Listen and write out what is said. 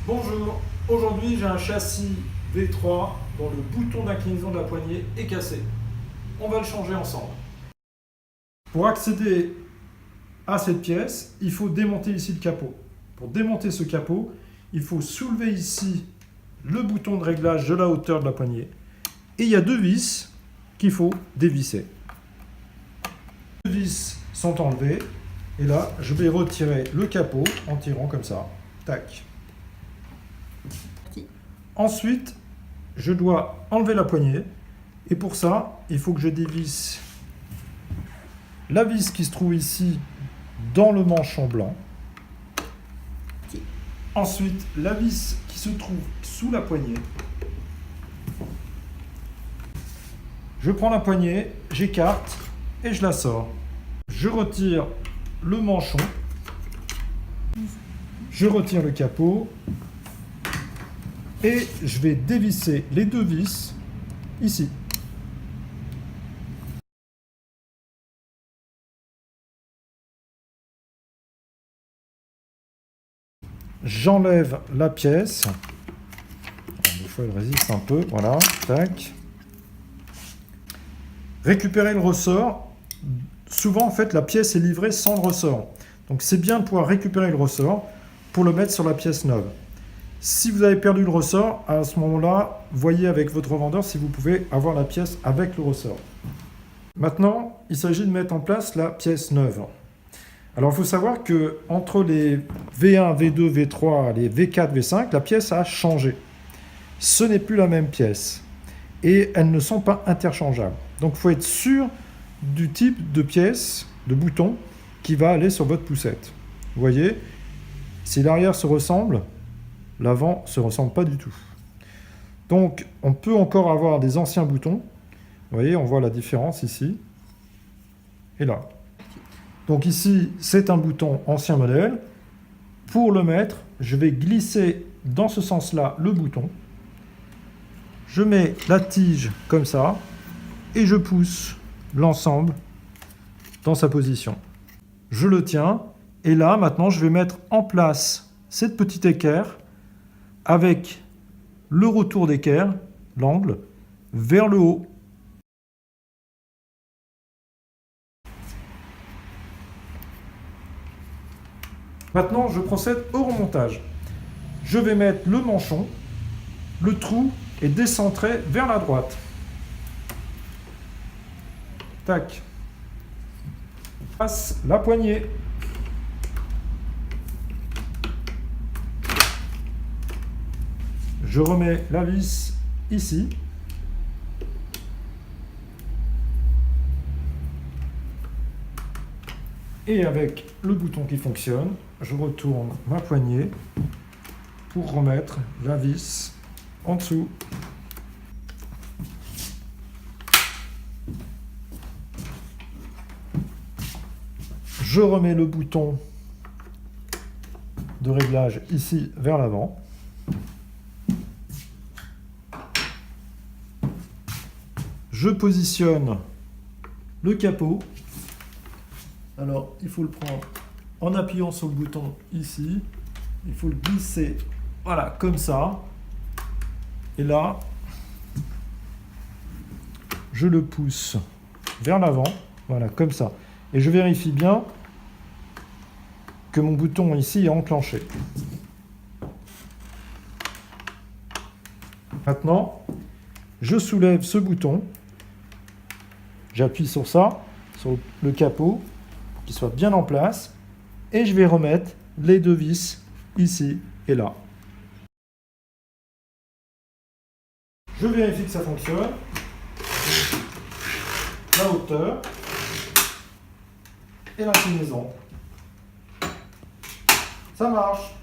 Bonjour, aujourd'hui j'ai un châssis V3 dont le bouton d'inclinaison de la poignée est cassé. On va le changer ensemble. Pour accéder à cette pièce, il faut démonter ici le capot. Pour démonter ce capot, il faut soulever ici le bouton de réglage de la hauteur de la poignée. Et il y a deux vis qu'il faut dévisser. Les deux vis sont enlevées. Et là, je vais retirer le capot en tirant comme ça. Tac. Ensuite, je dois enlever la poignée. Et pour ça, il faut que je dévisse la vis qui se trouve ici dans le manchon blanc. Ensuite, la vis qui se trouve sous la poignée. Je prends la poignée, j'écarte et je la sors. Je retire le manchon. Je retire le capot. Et je vais dévisser les deux vis ici. J'enlève la pièce. Des fois, elle résiste un peu. Voilà, tac. Récupérer le ressort. Souvent, en fait, la pièce est livrée sans le ressort. Donc, c'est bien de pouvoir récupérer le ressort pour le mettre sur la pièce neuve. Si vous avez perdu le ressort, à ce moment-là, voyez avec votre revendeur si vous pouvez avoir la pièce avec le ressort. Maintenant, il s'agit de mettre en place la pièce neuve. Alors, il faut savoir que entre les V1, V2, V3, les V4, V5, la pièce a changé. Ce n'est plus la même pièce. Et elles ne sont pas interchangeables. Donc, il faut être sûr du type de pièce, de bouton, qui va aller sur votre poussette. Vous voyez, si l'arrière se ressemble, l'avant ne se ressemble pas du tout. Donc, on peut encore avoir des anciens boutons. Vous voyez, on voit la différence ici et là. Donc ici, c'est un bouton ancien modèle. Pour le mettre, je vais glisser dans ce sens-là le bouton. Je mets la tige comme ça et je pousse l'ensemble dans sa position. Je le tiens et là, maintenant, je vais mettre en place cette petite équerre avec le retour d'équerre, l'angle, vers le haut. Maintenant, je procède au remontage. Je vais mettre le manchon, le trou est décentré vers la droite. Tac. Passe la poignée. Je remets la vis ici. Et avec le bouton qui fonctionne, je retourne ma poignée pour remettre la vis en dessous. Je remets le bouton de réglage ici vers l'avant. Je positionne le capot. Alors, il faut le prendre en appuyant sur le bouton ici. Il faut le glisser, voilà, comme ça. Et là, je le pousse vers l'avant, voilà, comme ça. Et je vérifie bien que mon bouton ici est enclenché. Maintenant, je soulève ce bouton. J'appuie sur ça, sur le capot, pour qu'il soit bien en place. Et je vais remettre les deux vis ici et là. Je vérifie que ça fonctionne. La hauteur et l'inclinaison. Ça marche.